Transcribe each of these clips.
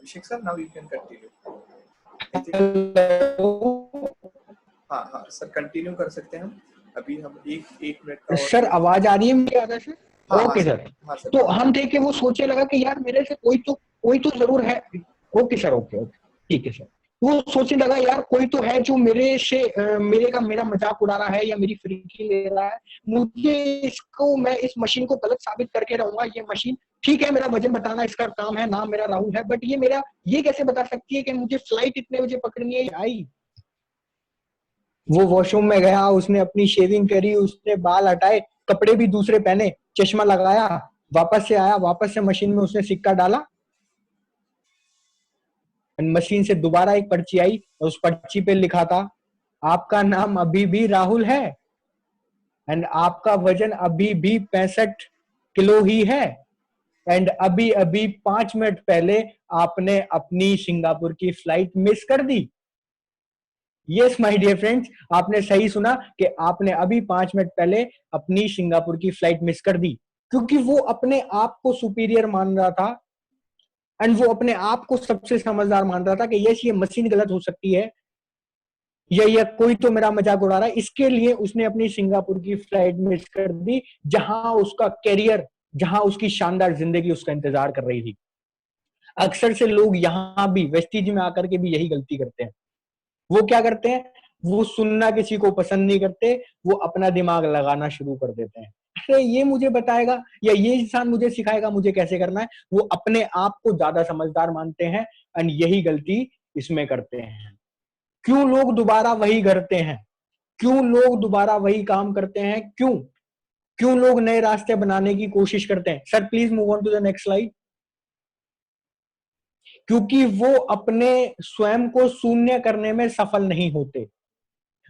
Abhishek sir, now you can continue. हाँ हाँ sir, continue कर सकते हैं हम। अभी हम एक मिनट का और सर आवाज आ रही है मेरी आगे से? हाँ ओके हाँ सर। हाँ सर। तो हम देख के वो सोचने लगा कि यार मेरे से कोई तो जरूर है। ओके सर, ओके ओके ठीक है सर। वो सोचने लगा यार कोई तो है जो मेरे से मेरा मजाक उड़ा रहा है या मेरी फ्रीकी ले रहा है। मैं इस मशीन को गलत साबित करके रहूंगा। ये मशीन ठीक है, मेरा वजन बताना इसका काम है, नाम मेरा राहुल है, बट ये कैसे बता सकती है कि मुझे फ्लाइट इतने बजे पकड़नी है? आई वो वॉशरूम में गया, उसने अपनी शेविंग करी, उसने बाल हटाए, कपड़े भी दूसरे पहने, चश्मा लगाया, वापस से आया, वापस से मशीन में उसने सिक्का डाला, मशीन से दोबारा एक पर्ची आई और उस पर्ची पे लिखा था आपका नाम अभी भी राहुल है एंड आपका वजन अभी भी 65 किलो ही है एंड अभी अभी 5 मिनट पहले आपने अपनी सिंगापुर की फ्लाइट मिस कर दी। यस माय डियर फ्रेंड्स, आपने सही सुना कि आपने अभी 5 मिनट पहले अपनी सिंगापुर की फ्लाइट मिस कर दी, क्योंकि वो अपने आप को सुपीरियर मान रहा था एंड वो अपने आप को सबसे समझदार मान रहा था कि यस ये मशीन गलत हो सकती है या कोई तो मेरा मजाक उड़ा रहा है। इसके लिए उसने अपनी सिंगापुर की फ्लाइट मिस कर दी, जहां उसका कैरियर, जहां उसकी शानदार जिंदगी उसका इंतजार कर रही थी। अक्सर से लोग यहां भी वेस्टीज में आकर के भी यही गलती करते हैं। वो क्या करते हैं, वो सुनना किसी को पसंद नहीं करते, वो अपना दिमाग लगाना शुरू कर देते हैं। अरे ये मुझे बताएगा या ये इंसान मुझे सिखाएगा मुझे कैसे करना है। वो अपने आप को ज्यादा समझदार मानते हैं एंड यही गलती इसमें करते हैं। क्यों लोग दोबारा वही करते हैं? क्यों लोग दोबारा वही काम करते हैं? क्यों क्यों लोग नए रास्ते बनाने की कोशिश करते हैं? Sir please move on to the next slide. क्योंकि वो अपने स्वयं को शून्य करने में सफल नहीं होते,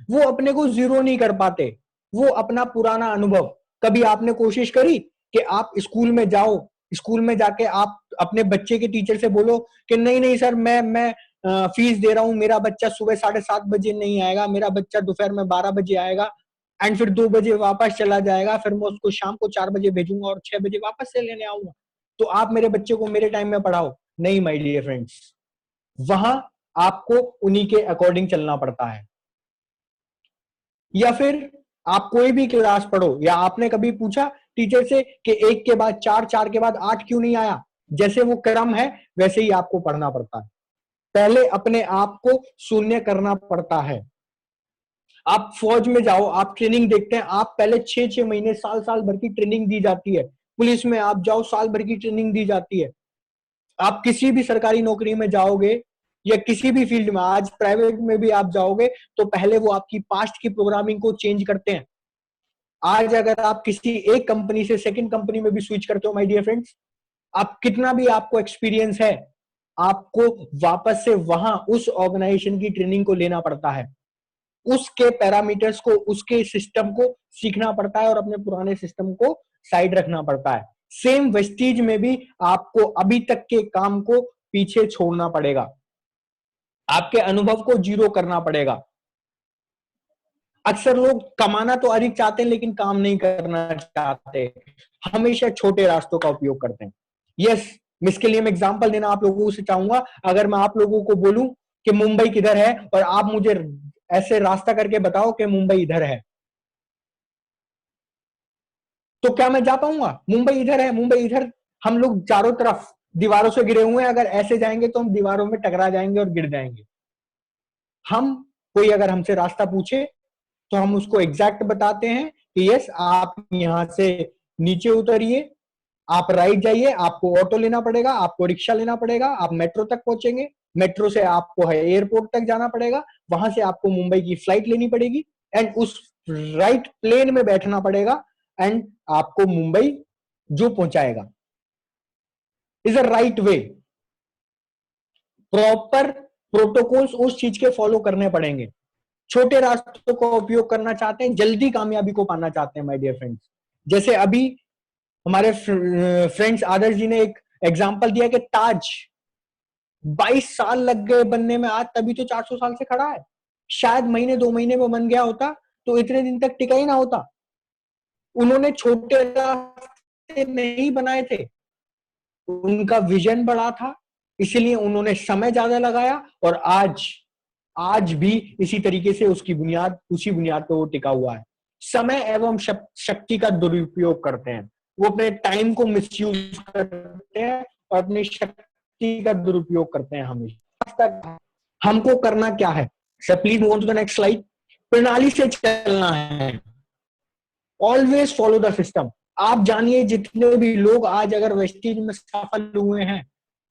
वो अपने को जीरो नहीं कर पाते। वो अपना पुराना अनुभव, कभी आपने कोशिश करी कि आप स्कूल में जाओ, स्कूल में जाके आप अपने बच्चे के टीचर से बोलो कि नहीं नहीं सर मैं फीस दे रहा हूं, मेरा बच्चा सुबह 7:30 बजे नहीं आएगा, मेरा बच्चा दोपहर में 12 बजे आएगा एंड फिर 2 बजे वापस चला जाएगा, फिर मैं उसको शाम को 4 बजे भेजूंगा और 6 बजे वापस से लेने आऊंगा, तो आप मेरे बच्चे को मेरे टाइम में पढ़ाओ। नहीं माय डियर फ्रेंड्स, वहां आपको उन्हीं के अकॉर्डिंग चलना पड़ता है। या फिर आप कोई भी क्लास पढ़ो, या आपने कभी पूछा टीचर से कि 1 के बाद 4, 4 के बाद 8 क्यों नहीं आया? जैसे वो क्रम है वैसे ही आपको पढ़ना पड़ता है। पहले अपने आप को शून्य करना पड़ता है। आप फौज में जाओ, आप ट्रेनिंग देखते हैं, आप पहले 6-6 महीने, साल साल भर की ट्रेनिंग दी जाती है। पुलिस में आप जाओ, साल भर की ट्रेनिंग दी जाती है। आप किसी भी सरकारी नौकरी में जाओगे या किसी भी फील्ड में, आज प्राइवेट में भी आप जाओगे, तो पहले वो आपकी पास्ट की प्रोग्रामिंग को चेंज करते हैं। आज अगर आप किसी एक कंपनी से सेकंड कंपनी में भी स्विच करते हो माय डियर फ्रेंड्स, आप कितना भी आपको एक्सपीरियंस है, आपको वापस से वहां उस ऑर्गेनाइजेशन की ट्रेनिंग को लेना पड़ता है, उसके पैरामीटर्स को, उसके सिस्टम को सीखना पड़ता है और अपने पुराने सिस्टम को साइड रखना पड़ता है। सेम वेस्टीज में भी आपको अभी तक के काम को पीछे छोड़ना पड़ेगा, आपके अनुभव को जीरो करना पड़ेगा। अक्सर लोग कमाना तो अधिक चाहते हैं लेकिन काम नहीं करना चाहते, हमेशा छोटे रास्तों का उपयोग करते हैं। यस, इसके लिए मैं एग्जांपल देना आप लोगों से चाहूंगा। अगर मैं आप लोगों को बोलूं कि मुंबई किधर है और आप मुझे ऐसे रास्ता करके बताओ कि मुंबई इधर है, तो क्या मैं जा पाऊंगा? मुंबई इधर है, मुंबई इधर। हम लोग चारों तरफ दीवारों से घिरे हुए हैं, अगर ऐसे जाएंगे तो हम दीवारों में टकरा जाएंगे और गिर जाएंगे। हम, कोई अगर हमसे रास्ता पूछे तो हम उसको एग्जैक्ट बताते हैं कि यस आप यहां से नीचे उतरिए, आप राइट जाइए, आपको ऑटो लेना पड़ेगा, आपको रिक्शा लेना पड़ेगा, आप मेट्रो तक पहुंचेंगे, मेट्रो से आपको एयरपोर्ट तक जाना पड़ेगा, वहां से आपको मुंबई की फ्लाइट लेनी पड़ेगी एंड उस राइट प्लेन में बैठना पड़ेगा एंड आपको मुंबई जो पहुंचाएगा is a right way. Proper protocols उस चीज के फॉलो करने पड़ेंगे। छोटे रास्तों का उपयोग करना चाहते हैं, जल्दी कामयाबी को पाना चाहते हैं माय डियर फ्रेंड्स। जैसे अभी हमारे फ्रेंड्स आदर्श जी ने एक एग्जांपल दिया कि ताज 22 साल लग गए बनने में, आज तभी तो 400 साल से खड़ा है। शायद महीने 2 महीने में बन गया होता तो इतने दिन तक टिका ही ना होता। उन्होंने छोटे रास्ते नहीं बनाए थे, उनका विजन बड़ा था, इसलिए उन्होंने समय ज्यादा लगाया और आज भी इसी तरीके से उसी बुनियाद पर वो टिका हुआ है। समय एवं शक्ति का दुरुपयोग करते हैं, वो अपने टाइम को मिसयूज करते हैं और अपनी शक्ति का दुरुपयोग करते हैं हमेशा। हमको करना क्या है sir? Please move on to the next slide. प्रणाली से चलना है, ऑलवेज फॉलो द सिस्टम। आप जानिए जितने भी लोग आज अगर वेस्टीज में सफल हुए हैं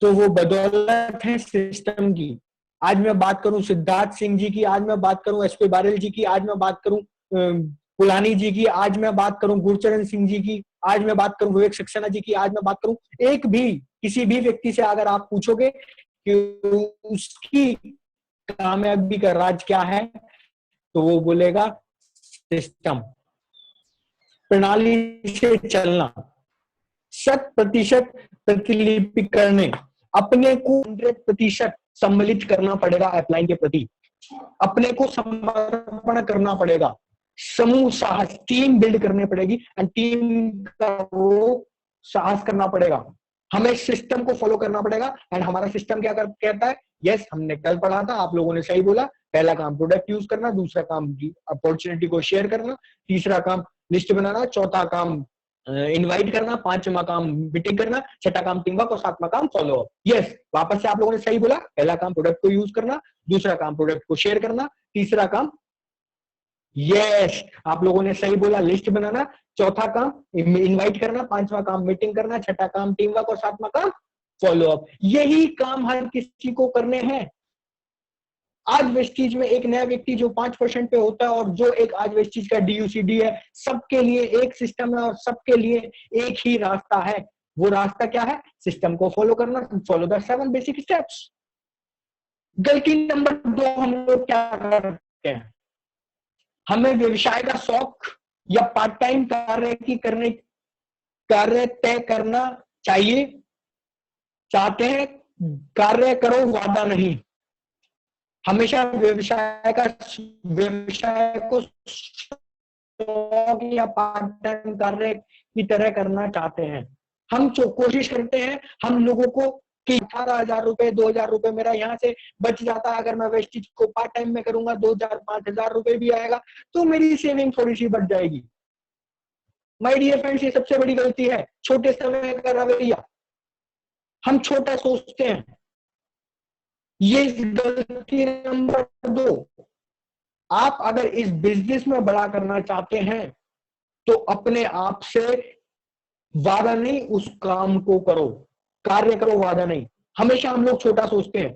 तो वो बदौलत है सिस्टम की। आज मैं बात करूं सिद्धार्थ सिंह जी की, आज मैं बात करूं एसपी बारेल जी की, आज मैं बात करूं पुलानी जी की, आज मैं बात करूं गुरचरण सिंह जी की, आज मैं बात करूं विवेक सक्सेना जी की, आज मैं बात करूं एक भी किसी भी व्यक्ति से अगर आप पूछोगे कि उसकी कामयाबी का राज क्या है तो वो बोलेगा सिस्टम, प्रणाली से चलना, 100% प्रतिलिपि करने, अपने को 100% सम्मिलित करना पड़ेगा अपलाइन के प्रति, अपने को समर्पण करना पड़ेगा, समूह साहस, टीम बिल्ड करनी पड़ेगी एंड टीम का वो साहस करना पड़ेगा। हमें सिस्टम को फॉलो करना पड़ेगा एंड हमारा सिस्टम क्या कहता है? यस, हमने कल पढ़ा था, आप लोगों ने सही बोला। पहला काम प्रोडक्ट यूज करना, दूसरा काम अपॉर्चुनिटी को शेयर करना, तीसरा काम लिस्ट बनाना, चौथा काम इनवाइट करना, पांचवा काम मीटिंग करना, छठा काम टीम वर्क और सातवां काम फॉलो अप। यस, वापस से आप लोगों ने सही बोला। पहला काम प्रोडक्ट को यूज करना, दूसरा काम प्रोडक्ट को शेयर करना, तीसरा काम यस आप लोगों ने सही बोला लिस्ट बनाना, चौथा काम इनवाइट करना, पांचवा काम मीटिंग करना, छठा काम टीम वर्क और सातवां काम फॉलो अप। यही काम हर किसी को करने हैं। आज वेस्टीज में एक नया व्यक्ति जो 5% पे होता है और जो एक आज वेस्टीज का DUCD है, सबके लिए एक सिस्टम है और सबके लिए एक ही रास्ता है। वो रास्ता क्या है? सिस्टम को फॉलो करना, फॉलो द 7 बेसिक स्टेप्स। गलती नंबर 2 हम लोग क्या करते हैं? हमें व्यवसाय का शौक या पार्ट टाइम कार्य तय करना चाहिए, चाहते हैं कार्य करो, वादा नहीं। हमेशा व्यवसाय को शौक या पार्ट टाइम कार्य की तरह करना चाहते हैं। हम जो कोशिश करते हैं हम लोगों को कि 18,000 रुपए 2,000 रुपए मेरा यहाँ से बच जाता है, अगर मैं वेस्टिज को पार्ट टाइम में करूंगा 2,000 5,000 रुपए भी आएगा तो मेरी सेविंग थोड़ी सी बढ़ जाएगी। माय डियर फ्रेंड्स, ये सबसे बड़ी गलती है, छोटे समय का रवैया। हम छोटा सोचते हैं, ये गलती नंबर 2। आप अगर इस बिजनेस में बड़ा करना चाहते हैं तो अपने आप से वादा नहीं, उस काम को करो, कार्य करो, वादा नहीं। हमेशा हम लोग छोटा सोचते हैं,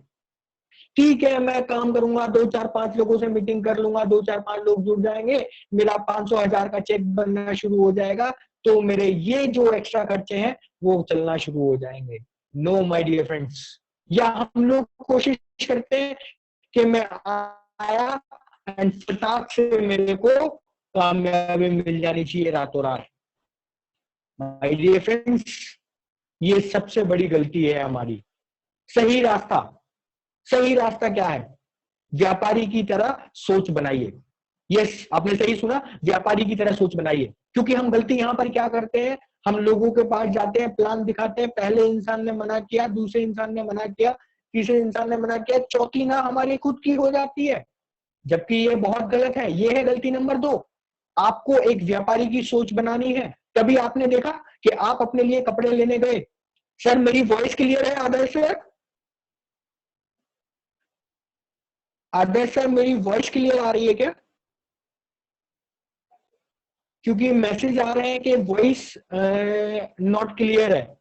ठीक है मैं काम करूंगा, 2-4-5 लोगों से मीटिंग कर लूंगा, 2-4-5 लोग जुड़ जाएंगे, मेरा 500,000 का चेक बनना शुरू हो जाएगा तो मेरे ये जो एक्स्ट्रा खर्चे हैं वो चलना शुरू हो जाएंगे। नो माय डियर फ्रेंड्स, या हम लोग कोशिश करते हैं कि मैं आया एंड फटाक से मेरे को कामयाबी मिल जानी चाहिए रातों रात। माय डियर फ्रेंड्स, ये सबसे बड़ी गलती है हमारी। सही रास्ता क्या है? व्यापारी की तरह सोच बनाइए। यस, आपने सही सुना, व्यापारी की तरह सोच बनाइए। क्योंकि हम गलती यहां पर क्या करते हैं, हम लोगों के पास जाते हैं, प्लान दिखाते हैं, पहले इंसान ने मना किया, दूसरे इंसान ने मना किया, तीसरे इंसान ने मना किया, चौथी ना हमारी खुद की हो जाती है, जबकि ये बहुत गलत है। ये है गलती नंबर 2। आपको एक व्यापारी की सोच बनानी है। कभी आपने देखा कि आप अपने लिए कपड़े लेने गए? सर मेरी वॉइस क्लियर है? आदर्श सर मेरी वॉइस क्लियर आ रही है क्या? क्योंकि मैसेज आ रहे हैं कि वॉइस नॉट क्लियर है।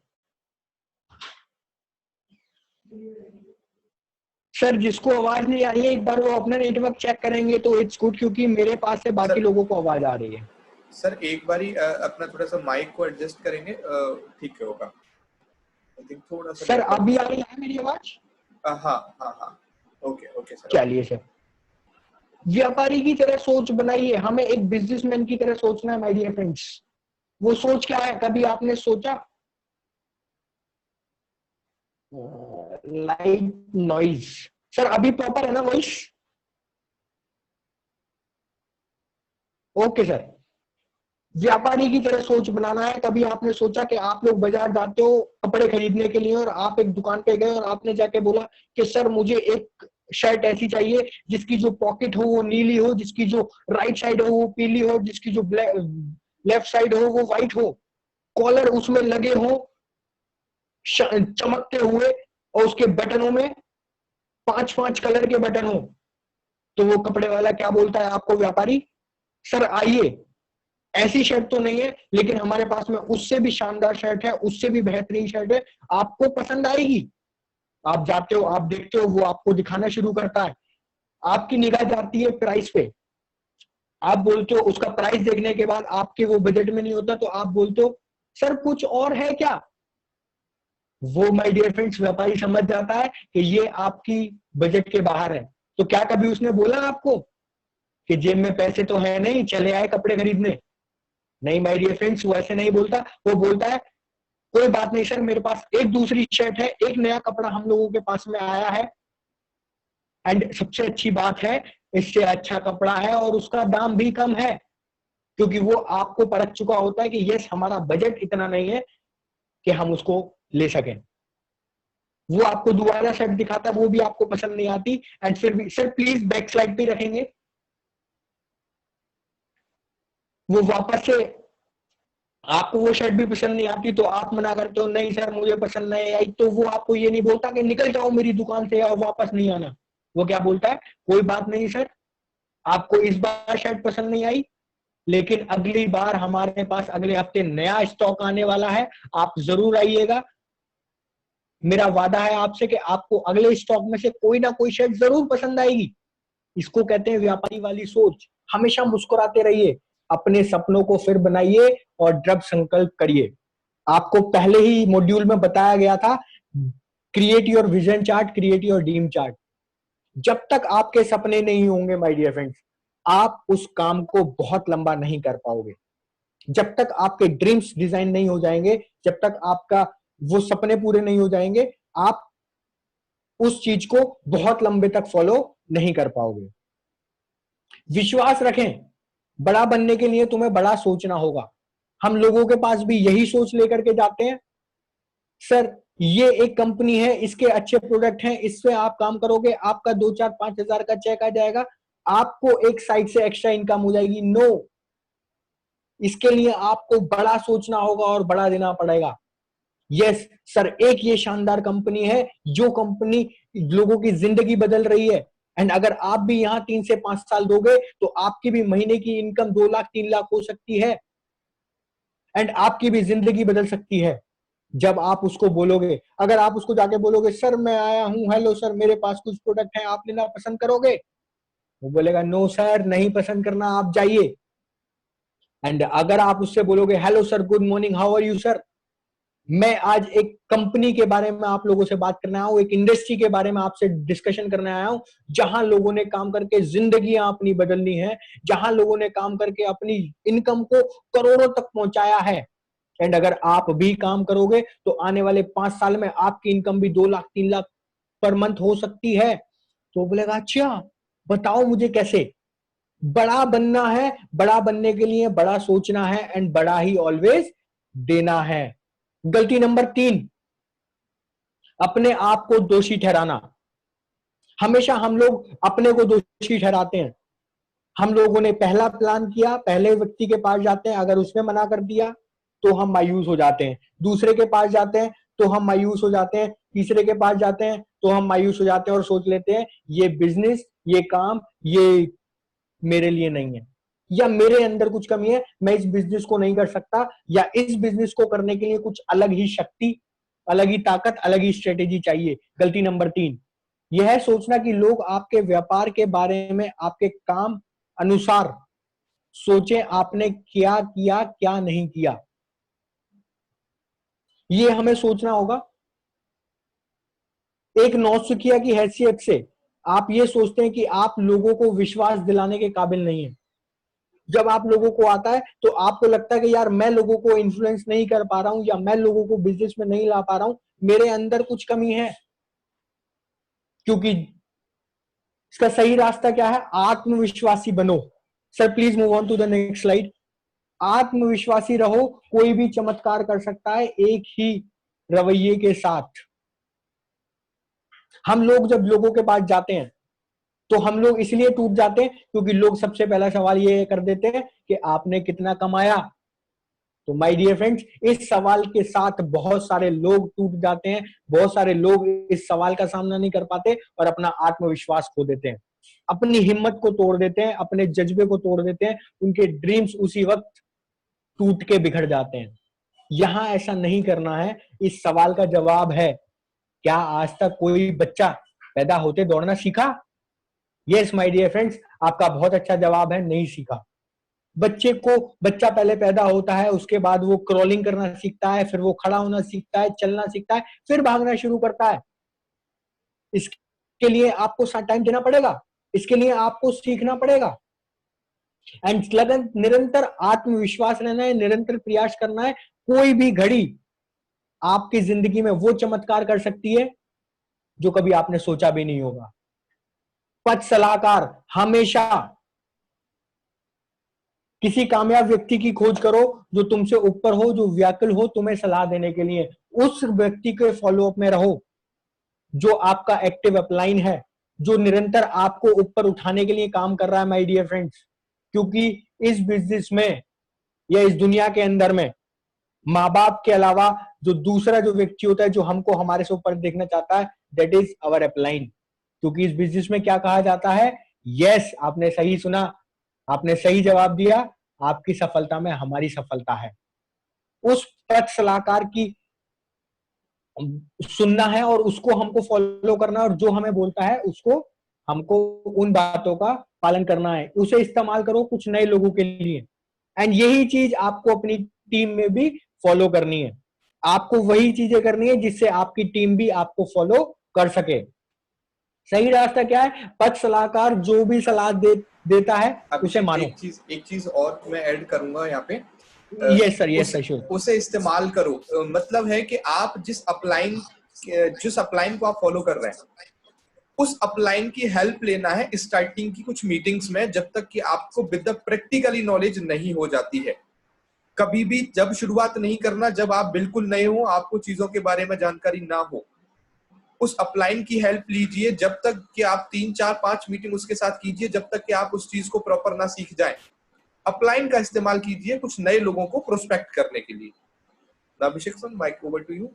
सर जिसको आवाज नहीं आ रही है एक बार वो अपना नेटवर्क चेक करेंगे तो इट्स गुड, क्योंकि मेरे पास से बाकी लोगों को आवाज आ रही है। सर एक बारी अपना थोड़ा सा माइक को एडजस्ट करेंगे, ठीक होगा। आई थिंक थोड़ा सा सर अभी आ रही है मेरी आवाज? हाँ ओके सर। चलिए सर, व्यापारी की तरह सोच बनाइए, हमें एक बिजनेसमैन की तरह सोचना है माय डियर फ्रेंड्स। वो सोच क्या है? कभी आपने सोचा लाइट नॉइज? सर अभी प्रॉपर है ना वॉइस? ओके सर, व्यापारी की तरह सोच बनाना है। कभी आपने सोचा कि आप लोग बाजार जाते हो कपड़े खरीदने के लिए और आप एक दुकान पे गए और आपने जाके बोला कि सर मुझे एक शर्ट ऐसी चाहिए जिसकी जो पॉकेट हो वो नीली हो, जिसकी जो राइट साइड हो वो पीली हो, जिसकी जो लेफ्ट साइड हो वो व्हाइट हो, कॉलर उसमें लगे हो चमकते हुए, और उसके बटनों में 5-5 कलर के बटन हो। तो वो कपड़े वाला क्या बोलता है आपको, व्यापारी, सर आइए, ऐसी शर्ट तो नहीं है लेकिन हमारे पास में उससे भी शानदार शर्ट है, उससे भी बेहतरीन शर्ट है, आपको पसंद आएगी। आप जाते हो, आप देखते हो, वो आपको दिखाना शुरू करता है, आपकी निगाह जाती है प्राइस पे, आप बोलते हो, उसका प्राइस देखने के बाद आपके वो बजट में नहीं होता तो आप बोलते हो सर कुछ और है क्या। वो माय डियर फ्रेंड्स व्यापारी समझ जाता है कि ये आपकी बजट के बाहर है। तो क्या कभी उसने बोला आपको कि जेब में पैसे तो है नहीं, चले आए कपड़े खरीदने? नहीं माय डियर फ्रेंड्स, वो ऐसे नहीं बोलता। वो बोलता है कोई बात नहीं सर, मेरे पास एक दूसरी शर्ट है, एक नया कपड़ा हम लोगों के पास में आया है, एंड सबसे अच्छी बात है इससे अच्छा कपड़ा है और उसका दाम भी कम है, क्योंकि वो आपको परख चुका होता है कि यस हमारा बजट इतना नहीं है कि हम उसको ले सकें। वो आपको दोबारा शर्ट दिखाता है, वो भी आपको पसंद नहीं आती, एंड फिर भी सर प्लीज बैक स्लाइड पे रखेंगे, वो वापस से आपको वो शर्ट भी पसंद नहीं आती तो आप मना करते हो नहीं सर मुझे पसंद नहीं आई, तो वो आपको ये नहीं बोलता कि निकल जाओ मेरी दुकान से और वापस नहीं आना। वो क्या बोलता है, कोई बात नहीं सर, आपको इस बार शर्ट पसंद नहीं आई लेकिन अगली बार हमारे पास अगले हफ्ते नया स्टॉक आने वाला है, आप जरूर आइएगा, मेरा वादा है आपसे कि आपको अगले स्टॉक में से कोई ना कोई शर्ट जरूर पसंद आएगी। इसको कहते हैं व्यापारी वाली सोच। हमेशा मुस्कुराते रहिए, अपने सपनों को फिर बनाइए और दृढ़ संकल्प करिए। आपको पहले ही मॉड्यूल में बताया गया था, create your vision chart, create your dream chart. जब तक आपके सपने नहीं होंगे माय डियर फ्रेंड्स, आप उस काम को बहुत लंबा नहीं कर पाओगे। जब तक आपके ड्रीम्स डिजाइन नहीं हो जाएंगे, जब तक आपका वो सपने पूरे नहीं हो जाएंगे, आप उस चीज को बहुत लंबे तक फॉलो नहीं कर पाओगे। विश्वास रखें, बड़ा बनने के लिए तुम्हें बड़ा सोचना होगा। हम लोगों के पास भी यही सोच लेकर के जाते हैं, सर ये एक कंपनी है, इसके अच्छे प्रोडक्ट हैं, इससे आप काम करोगे आपका 2-4-5 हजार का चेक आ जाएगा, आपको एक साइड से एक्स्ट्रा इनकम हो जाएगी। नो, इसके लिए आपको बड़ा सोचना होगा और बड़ा देना पड़ेगा। यस सर, एक ये शानदार कंपनी है जो कंपनी लोगों की जिंदगी बदल रही है, एंड अगर आप भी यहां 3 से 5 साल दोगे तो आपकी भी महीने की इनकम 2 लाख 3 लाख हो सकती है, एंड आपकी भी जिंदगी बदल सकती है जब आप उसको बोलोगे। अगर आप उसको जाके बोलोगे सर मैं आया हूं, हेलो सर मेरे पास कुछ प्रोडक्ट है आप लेना पसंद करोगे, वो बोलेगा नो सर नहीं पसंद करना, आप जाइए। एंड अगर आप उससे बोलोगे hello sir good morning how are you sir, मैं आज एक कंपनी के बारे में आप लोगों से बात करने आया हूं, एक इंडस्ट्री के बारे में आपसे डिस्कशन करने आया हूं, जहां लोगों ने काम करके जिंदगियां अपनी बदलनी है, जहां लोगों ने काम करके अपनी इनकम को करोड़ों तक पहुंचाया है, एंड अगर आप भी काम करोगे तो आने वाले 5 साल में आपकी इनकम भी 2 लाख 3 लाख पर मंथ हो सकती है। तो बोलेगा अच्छा बताओ मुझे कैसे। बड़ा बनना है, बड़ा बनने के लिए बड़ा सोचना है, एंड बड़ा ही ऑलवेज देना है। गलती नंबर 3, अपने आप को दोषी ठहराना। हमेशा हम लोग अपने को दोषी ठहराते हैं। हम लोगों ने पहला प्लान किया, पहले व्यक्ति के पास जाते हैं, अगर उसने मना कर दिया तो हम मायूस हो जाते हैं, दूसरे के पास जाते हैं तो हम मायूस हो जाते हैं, तीसरे के पास जाते हैं तो हम मायूस हो जाते हैं और सोच लेते हैं ये बिजनेस, ये काम, ये मेरे लिए नहीं है, या मेरे अंदर कुछ कमी है, मैं इस बिजनेस को नहीं कर सकता, या इस बिजनेस को करने के लिए कुछ अलग ही शक्ति, अलग ही ताकत, अलग ही स्ट्रेटेजी चाहिए। गलती नंबर 3, यह है सोचना कि लोग आपके व्यापार के बारे में आपके काम अनुसार सोचे आपने क्या किया क्या नहीं किया। ये हमें सोचना होगा। एक नौसिखिया की हैसियत से आप ये सोचते हैं कि आप लोगों को विश्वास दिलाने के काबिल नहीं है। जब आप लोगों को आता है तो आपको लगता है कि यार मैं लोगों को इन्फ्लुएंस नहीं कर पा रहा हूं, या मैं लोगों को बिजनेस में नहीं ला पा रहा हूं, मेरे अंदर कुछ कमी है। क्योंकि इसका सही रास्ता क्या है, आत्मविश्वासी बनो। Sir please move on to the next slide. आत्मविश्वासी रहो, कोई भी चमत्कार कर सकता है एक ही रवैये के साथ। हम लोग जब लोगों के पास जाते हैं तो हम लोग इसलिए टूट जाते हैं क्योंकि लोग सबसे पहला सवाल ये कर देते हैं कि आपने कितना कमाया। तो माय डियर फ्रेंड्स, इस सवाल के साथ बहुत सारे लोग टूट जाते हैं, बहुत सारे लोग इस सवाल का सामना नहीं कर पाते और अपना आत्मविश्वास खो देते हैं, अपनी हिम्मत को तोड़ देते हैं, अपने जज्बे को तोड़ देते हैं, उनके ड्रीम्स उसी वक्त टूट के बिखर जाते हैं। यहां ऐसा नहीं करना है। इस सवाल का जवाब है, क्या आज तक कोई बच्चा पैदा होते दौड़ना सीखा? यस माय डियर फ्रेंड्स, आपका बहुत अच्छा जवाब है, नहीं सीखा। बच्चा पहले पैदा होता है, उसके बाद वो क्रॉलिंग करना सीखता है, फिर वो खड़ा होना सीखता है, चलना सीखता है, फिर भागना शुरू करता है। इसके लिए आपको टाइम देना पड़ेगा, इसके लिए आपको सीखना पड़ेगा। एंड निरंतर आत्मविश्वास रहना है, निरंतर प्रयास करना है। कोई भी घड़ी आपकी जिंदगी में वो चमत्कार कर सकती है जो कभी आपने सोचा भी नहीं होगा। पथ सलाहकार, हमेशा किसी कामयाब व्यक्ति की खोज करो जो तुमसे ऊपर हो, जो व्याकुल हो तुम्हें सलाह देने के लिए। उस व्यक्ति के फॉलोअप में रहो जो आपका एक्टिव अपलाइन है, जो निरंतर आपको ऊपर उठाने के लिए काम कर रहा है माय डियर फ्रेंड्स। क्योंकि इस बिजनेस में या इस दुनिया के अंदर में माँ बाप के अलावा जो दूसरा जो व्यक्ति होता है जो हमको हमारे से ऊपर देखना चाहता है, दैट इज अवर अपलाइन। क्योंकि इस बिजनेस में क्या कहा जाता है, यस आपने सही सुना, आपने सही जवाब दिया, आपकी सफलता में हमारी सफलता है। उस पथ सलाहकार की सुनना है और उसको हमको फॉलो करना है, और जो हमें बोलता है उसको हमको उन बातों का पालन करना है। उसे इस्तेमाल करो कुछ नए लोगों के लिए। एंड यही चीज आपको अपनी टीम में भी फॉलो करनी है। आपको वही चीजें करनी है जिससे आपकी टीम भी आपको फॉलो कर सके। सही रास्ता क्या है? पथ सलाहकार जो भी सलाह देता है उसे मानो। एक चीज और मैं ऐड करूंगा यहाँ पे। Yes sir sure. उसे इस्तेमाल करो, मतलब है कि आप जिस अपलाइन को आप फॉलो कर रहे हैं उस अपलाइन की हेल्प लेना है स्टार्टिंग की कुछ मीटिंग्स में, जब तक कि आपको विद प्रैक्टिकली नॉलेज नहीं हो जाती है। कभी भी जब शुरुआत नहीं करना जब आप बिल्कुल नए हो, आपको चीजों के बारे में जानकारी ना हो। उस अपलाइन की हेल्प लीजिए जब तक कि आप 3, 4, 5 मीटिंग उसके साथ कीजिए, जब तक कि आप उस चीज को प्रॉपर ना सीख जाएं। अपलाइन का इस्तेमाल कीजिए कुछ नए लोगों को प्रोस्पेक्ट करने के लिए। Abhishek sir, mic over to you.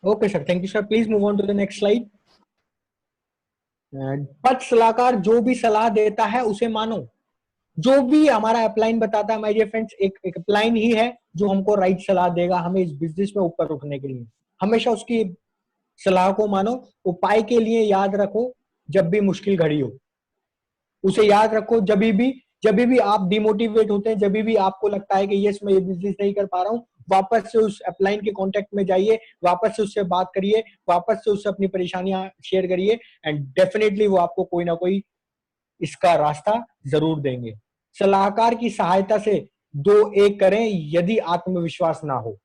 Okay sir, thank you sir. Please move on to the next slide. पथ सलाहकार जो भी सलाह देता है उसे मानो। जो भी हमारा अपलाइन बताता है माय डियर फ्रेंड्स, एक अपलाइन ही है जो हमको राइट सलाह देगा हमें इस बिजनेस में ऊपर उठने के लिए। हमेशा उसकी सलाह को मानो। उपाय के लिए याद रखो जब भी मुश्किल घड़ी हो, उसे याद रखो। जब भी आप डिमोटिवेट होते हैं, जब भी आपको लगता है कि यस मैं ये बिजनेस नहीं कर पा रहा हूँ, वापस से उस अपलाइन के कांटेक्ट में जाइए, वापस से उससे बात करिए, वापस से उससे अपनी परेशानियां शेयर करिए, एंड डेफिनेटली वो आपको कोई ना कोई इसका रास्ता जरूर देंगे। सलाहकार की सहायता से 2-1 करें यदि आत्मविश्वास ना हो।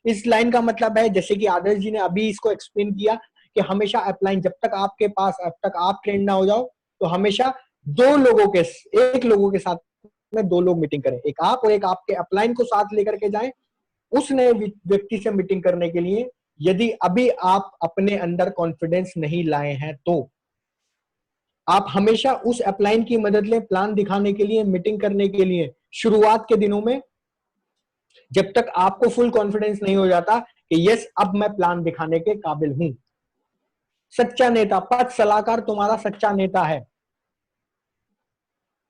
इस लाइन का मतलब है, जैसे कि आदर्श जी ने अभी इसको एक्सप्लेन किया, कि हमेशा अपलाइन जब तक आपके पास, अब तक आप ट्रेंड ना हो जाओ, तो हमेशा एक लोगों के साथ में 2 लोग मीटिंग करें, एक आप और एक आपके अपलाइन को साथ लेकर के जाएं उस नए व्यक्ति से मीटिंग करने के लिए। यदि अभी आप अपने अंदर कॉन्फिडेंस नहीं लाए हैं तो आप हमेशा उस अपलाइन की मदद लें, प्लान दिखाने के लिए, मीटिंग करने के लिए। शुरुआत के दिनों में जब तक आपको फुल कॉन्फिडेंस नहीं हो जाता कि यस अब मैं प्लान दिखाने के काबिल हूं। सच्चा नेता, पथ सलाहकार तुम्हारा सच्चा नेता है,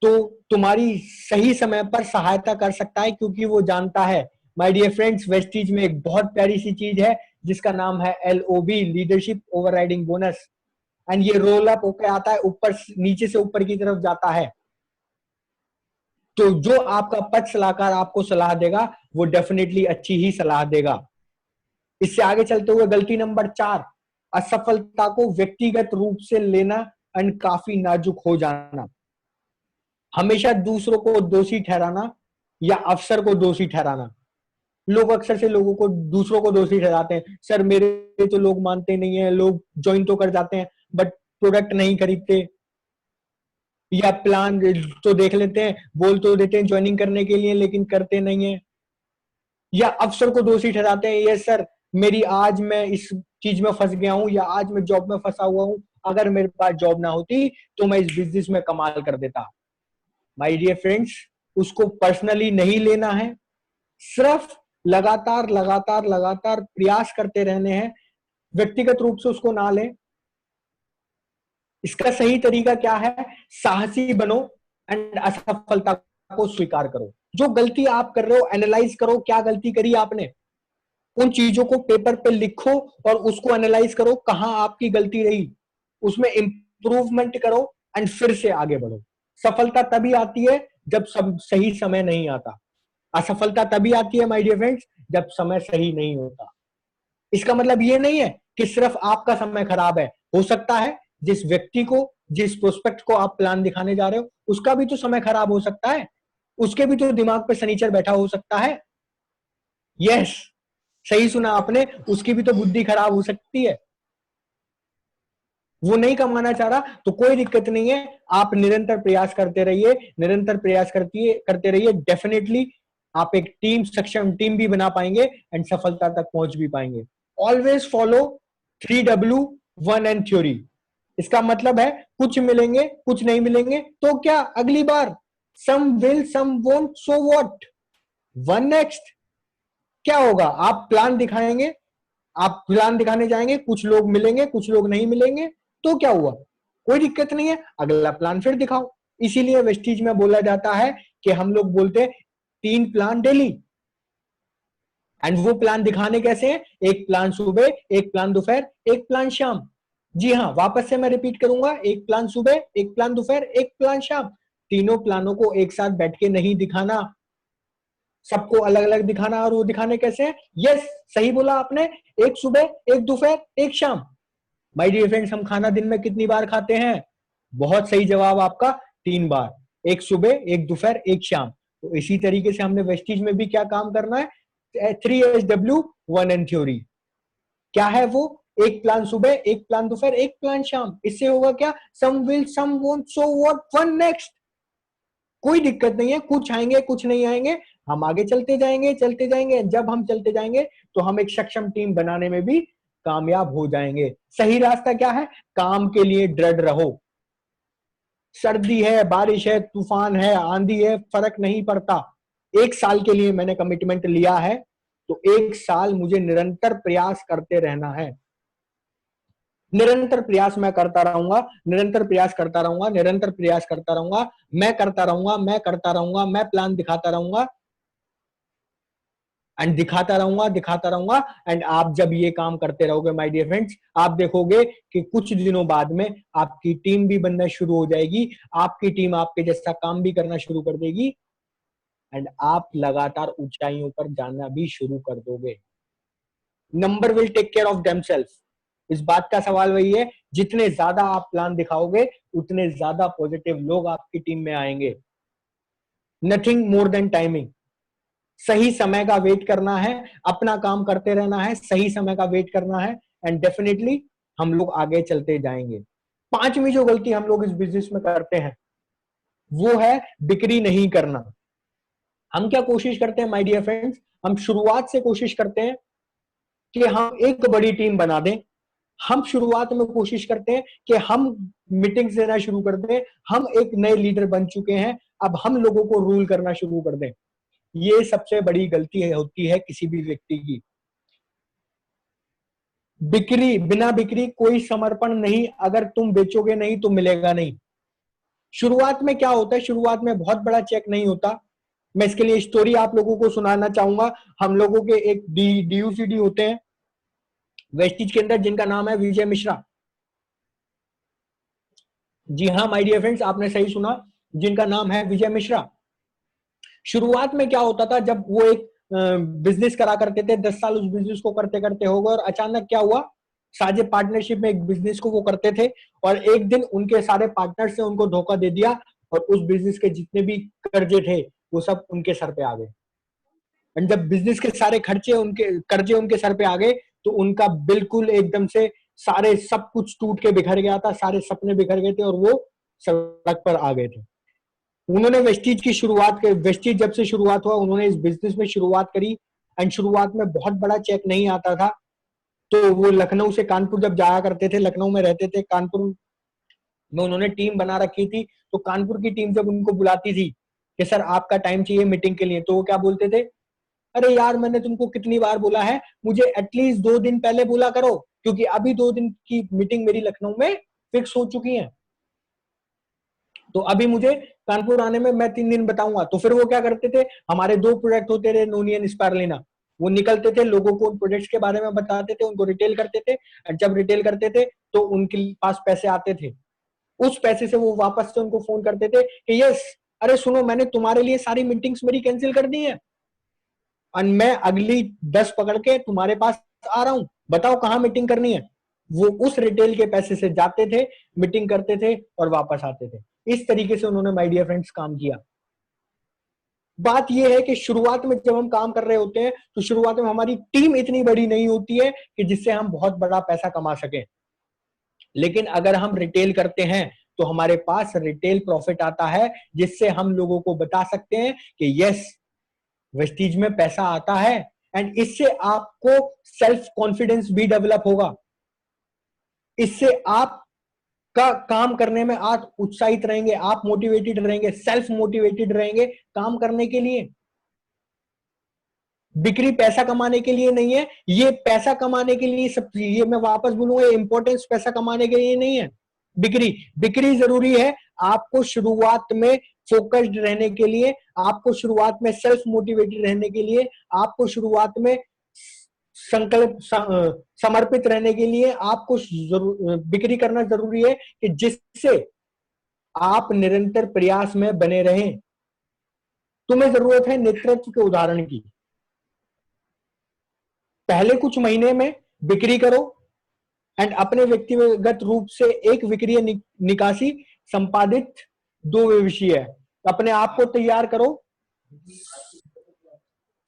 तो तुम्हारी सही समय पर सहायता कर सकता है, क्योंकि वो जानता है। माय डियर फ्रेंड्स, वेस्टीज में एक बहुत प्यारी सी चीज है जिसका नाम है LOB, leadership overriding bonus. And ये रोल अप होकर आता है, ऊपर नीचे से ऊपर की तरफ जाता है। तो जो आपका पथ सलाहकार आपको सलाह देगा वो डेफिनेटली अच्छी ही सलाह देगा। इससे आगे चलते हुए गलती नंबर 4, असफलता को व्यक्तिगत रूप से लेना एंड काफी नाजुक हो जाना। हमेशा दूसरों को दोषी ठहराना या अफसर को दोषी ठहराना। लोग अक्सर से लोगों को, दूसरों को दोषी ठहराते हैं। सर मेरे तो लोग मानते नहीं है, लोग ज्वाइन तो कर जाते हैं बट प्रोडक्ट नहीं खरीदते। या प्लान तो देख लेते हैं, बोल तो देते हैं ज्वाइनिंग करने के लिए, लेकिन करते नहीं है। या अफसर को दोषी ठहराते हैं, ये सर मेरी आज मैं इस चीज में फंस गया हूं, या आज मैं जॉब में फंसा हुआ हूं, अगर मेरे पास जॉब ना होती तो मैं इस बिजनेस में कमाल कर देता। माय डियर फ्रेंड्स, उसको पर्सनली नहीं लेना है, सिर्फ लगातार लगातार लगातार प्रयास करते रहने हैं, व्यक्तिगत रूप से उसको ना लें। इसका सही तरीका क्या है? साहसी बनो एंड असफलता को स्वीकार करो। जो गलती आप कर रहे हो एनालाइज करो, क्या गलती करी आपने, उन चीजों को पेपर पे लिखो और उसको एनालाइज करो, कहां आपकी गलती रही, उसमें इंप्रूवमेंट करो एंड फिर से आगे बढ़ो। सफलता तभी आती है जब सब सही समय नहीं आता, असफलता तभी आती है माय डियर फ्रेंड्स जब समय सही नहीं होता। इसका मतलब ये नहीं है कि सिर्फ आपका समय खराब है, हो सकता है जिस व्यक्ति को, जिस प्रोस्पेक्ट को आप प्लान दिखाने जा रहे हो उसका भी तो समय खराब हो सकता है, उसके भी तो दिमाग पे शनिचर बैठा हो सकता है। यस, सही सुना आपने, उसकी भी तो बुद्धि खराब हो सकती है, वो नहीं कमाना चाह रहा तो कोई दिक्कत नहीं है, आप निरंतर प्रयास करते रहिए, निरंतर प्रयास करते रहिए, डेफिनेटली आप एक टीम, सक्षम टीम भी बना पाएंगे एंड सफलता तक पहुंच भी पाएंगे। Always follow 3W 1N theory. इसका मतलब है कुछ मिलेंगे कुछ नहीं मिलेंगे तो क्या, अगली बार some will some won't so what, one next. क्या होगा, आप प्लान दिखाएंगे, आप प्लान दिखाने जाएंगे, कुछ लोग मिलेंगे कुछ लोग नहीं मिलेंगे तो क्या हुआ, कोई दिक्कत नहीं है, अगला प्लान फिर दिखाओ। इसीलिए वेस्टीज में बोला जाता है कि हम लोग बोलते हैं 3 प्लान डेली, एंड वो प्लान दिखाने कैसे हैं, एक प्लान सुबह, एक प्लान दोपहर, एक प्लान शाम। जी हाँ, वापस से मैं रिपीट करूंगा, एक प्लान सुबह, एक प्लान दोपहर, एक प्लान शाम। तीनों प्लानों को एक साथ बैठ के नहीं दिखाना, सबको अलग अलग दिखाना। और वो दिखाने कैसे हैं? यस, सही बोला आपने, एक सुबह, एक दोपहर, एक शाम। माय डियर फ्रेंड्स, हम खाना दिन में कितनी बार खाते हैं? बहुत सही जवाब आपका, 3 बार, एक सुबह, एक दोपहर, एक शाम। तो इसी तरीके से हमने वेस्टीज में भी क्या काम करना है, 3SW 1N थ्योरी। क्या है वो? एक प्लान सुबह, एक प्लान दोपहर, एक प्लान शाम। इससे होगा क्या, some will some won't so what, one next. कोई दिक्कत नहीं है, कुछ आएंगे कुछ नहीं आएंगे, हम आगे चलते जाएंगे चलते जाएंगे। जब हम चलते जाएंगे तो हम एक सक्षम टीम बनाने में भी कामयाब हो जाएंगे। सही रास्ता क्या है, काम के लिए दृढ़ रहो। सर्दी है, बारिश है, तूफान है, आंधी है, फर्क नहीं पड़ता। 1 साल के लिए मैंने कमिटमेंट लिया है तो 1 साल मुझे निरंतर प्रयास करते रहना है। निरंतर प्रयास मैं करता रहूंगा, निरंतर प्रयास करता रहूंगा, निरंतर प्रयास करता रहूंगा, मैं करता रहूंगा, मैं करता रहूंगा, मैं प्लान दिखाता रहूंगा एंड दिखाता रहूंगा। एंड आप जब ये काम करते रहोगे माय डियर फ्रेंड्स, आप देखोगे कि कुछ दिनों बाद में आपकी टीम भी बनना शुरू हो जाएगी, आपकी टीम आपके जैसा काम भी करना शुरू कर देगी एंड आप लगातार ऊंचाइयों पर जाना भी शुरू कर दोगे। Number will take care of themselves. इस बात का सवाल वही है, जितने ज्यादा आप प्लान दिखाओगे उतने ज्यादा पॉजिटिव लोग आपकी टीम में आएंगे। Nothing more than timing. सही समय का वेट करना है, अपना काम करते रहना है, सही समय का वेट करना है एंड डेफिनेटली हम लोग आगे चलते जाएंगे। 5वीं जो गलती हम लोग इस बिजनेस में करते हैं वो है बिक्री नहीं करना। हम क्या कोशिश करते हैं माय डियर फ्रेंड्स, हम शुरुआत से कोशिश करते हैं कि हम एक बड़ी टीम बना दें। हम शुरुआत में कोशिश करते हैं कि हम मीटिंग्स देना शुरू कर दें, हम एक नए लीडर बन चुके हैं, अब हम लोगों को रूल करना शुरू कर दें। ये सबसे बड़ी गलती होती है किसी भी व्यक्ति की। बिक्री, बिना बिक्री कोई समर्पण नहीं, अगर तुम बेचोगे नहीं तो मिलेगा नहीं। शुरुआत में क्या होता है, शुरुआत में बहुत बड़ा चेक नहीं होता। मैं इसके लिए स्टोरी आप लोगों को सुनाना चाहूंगा। हम लोगों के एक DUCD होते हैं वेस्टिज के अंदर, जिनका नाम है विजय मिश्रा। जी हाँ माय डियर फ्रेंड्स, आपने सही सुना, जिनका नाम है विजय मिश्रा। शुरुआत में क्या होता था, जब वो एक बिजनेस करा करते थे, 10 साल उस बिजनेस को करते करते हो गए और अचानक क्या हुआ, साझे पार्टनरशिप में एक बिजनेस को वो करते थे और एक दिन उनके सारे पार्टनर्स ने उनको धोखा दे दिया और उस बिजनेस के जितने भी कर्जे थे वो सब उनके सर पे आ गए। एंड जब बिजनेस के सारे कर्जे उनके सर पे आ गए तो उनका बिल्कुल एकदम से सारे सब कुछ टूट के बिखर गया था, सारे सपने बिखर गए थे और वो सड़क पर आ गए थे। उन्होंने वेस्टीज की शुरुआत कर, वेस्टीज जब से शुरुआत हुआ उन्होंने इस बिजनेस में शुरुआत करी, एंड शुरुआत में बहुत बड़ा चेक नहीं आता था, तो वो लखनऊ से कानपुर जब जाया करते थे, लखनऊ में रहते थे, कानपुर में उन्होंने टीम बना रखी थी, तो कानपुर की टीम जब उनको बुलाती थी कि सर आपका टाइम चाहिए मीटिंग के लिए, तो वो क्या बोलते थे, अरे यार मैंने तुमको कितनी बार बोला है, मुझे एटलीस्ट 2 दिन पहले बोला करो, क्योंकि अभी 2 दिन की मीटिंग मेरी लखनऊ में फिक्स हो चुकी है, तो अभी मुझे कानपुर आने में मैं 3 दिन बताऊंगा। तो फिर वो क्या करते थे, हमारे 2 प्रोडक्ट होते थे, नोनियन स्पायरुलिना, वो निकलते थे, लोगों को उन प्रोडक्ट्स के बारे में बताते थे, उनको रिटेल करते थे, और जब रिटेल करते थे तो उनके पास पैसे आते थे, उस पैसे से वो वापस से उनको फोन करते थे कि यस, अरे सुनो मैंने तुम्हारे लिए सारी मीटिंग्स मेरी कैंसिल कर दी है और मैं अगली 10 पकड़ के तुम्हारे पास आ रहा हूं, बताओ कहां मीटिंग करनी है। वो उस रिटेल के पैसे से जाते थे, मीटिंग करते थे और वापस आते थे। इस तरीके से उन्होंने माय डियर फ्रेंड्स काम किया। बात यह है कि शुरुआत में जब हम काम कर रहे होते हैं तो शुरुआत में हमारी टीम इतनी बड़ी नहीं होती है कि जिससे हम बहुत बड़ा पैसा कमा सकें, लेकिन अगर हम रिटेल करते हैं तो हमारे पास रिटेल प्रॉफिट आता है, जिससे हम लोगों को बता सकते हैं कि यस वेस्टीज में पैसा आता है, एंड इससे आपको सेल्फ कॉन्फिडेंस भी डेवलप होगा, इससे आप का काम करने में आप उत्साहित रहेंगे, आप मोटिवेटेड रहेंगे, सेल्फ मोटिवेटेड रहेंगे काम करने के लिए। बिक्री पैसा कमाने के लिए नहीं है, ये पैसा कमाने के लिए सब, ये मैं वापस बोलूंगा, इंपॉर्टेंस पैसा कमाने के लिए नहीं है। बिक्री बिक्री जरूरी है आपको शुरुआत में फोकस्ड रहने के लिए, आपको शुरुआत में सेल्फ मोटिवेटेड रहने के लिए, आपको शुरुआत में संकल्प समर्पित रहने के लिए आपको बिक्री करना जरूरी है कि जिससे आप निरंतर प्रयास में बने रहें। तुम्हें जरूरत है नेतृत्व के उदाहरण की। पहले कुछ महीने में बिक्री करो एंड अपने व्यक्तिगत रूप से एक विक्रीय निकासी संपादित 2 विषय है। अपने आप को तैयार करो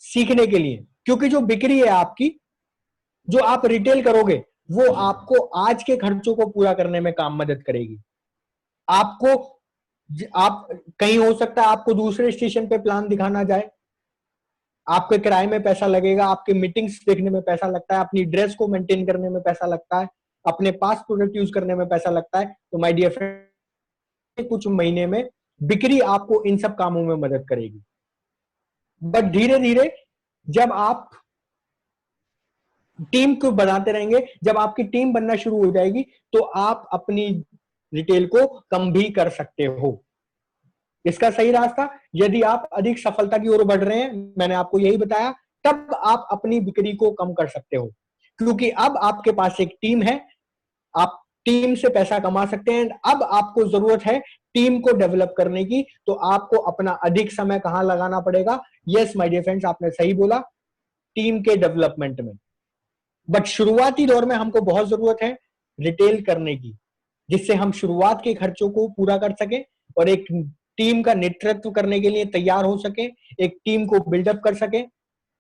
सीखने के लिए, क्योंकि जो बिक्री है आपकी, जो आप रिटेल करोगे, वो आपको आज के खर्चों को पूरा करने में काम मदद करेगी। आपको आप कहीं हो सकता है आपको दूसरे स्टेशन पे प्लान दिखाना जाए, आपके किराए में पैसा लगेगा, आपके मीटिंग्स देखने में पैसा लगता है, अपनी ड्रेस को मेंटेन करने में पैसा लगता है, अपने पास प्रोडक्ट यूज करने में पैसा लगता है। तो माय डियर फ्रेंड कुछ महीने में बिक्री आपको इन सब कामों में मदद करेगी। बट धीरे धीरे जब आप टीम को बनाते रहेंगे, जब आपकी टीम बनना शुरू हो जाएगी, तो आप अपनी रिटेल को कम भी कर सकते हो। इसका सही रास्ता, यदि आप अधिक सफलता की ओर बढ़ रहे हैं, मैंने आपको यही बताया, तब आप अपनी बिक्री को कम कर सकते हो, क्योंकि अब आपके पास एक टीम है, आप टीम से पैसा कमा सकते हैं। अब आपको जरूरत है टीम को डेवलप करने की, तो आपको अपना अधिक समय कहां लगाना पड़ेगा? यस माय डियर फ्रेंड्स, आपने सही बोला, टीम के डेवलपमेंट में। बट शुरुआती दौर में हमको बहुत जरूरत है रिटेल करने की, जिससे हम शुरुआत के खर्चों को पूरा कर सके और एक टीम का नेतृत्व करने के लिए तैयार हो सके, एक टीम को बिल्डअप कर सके,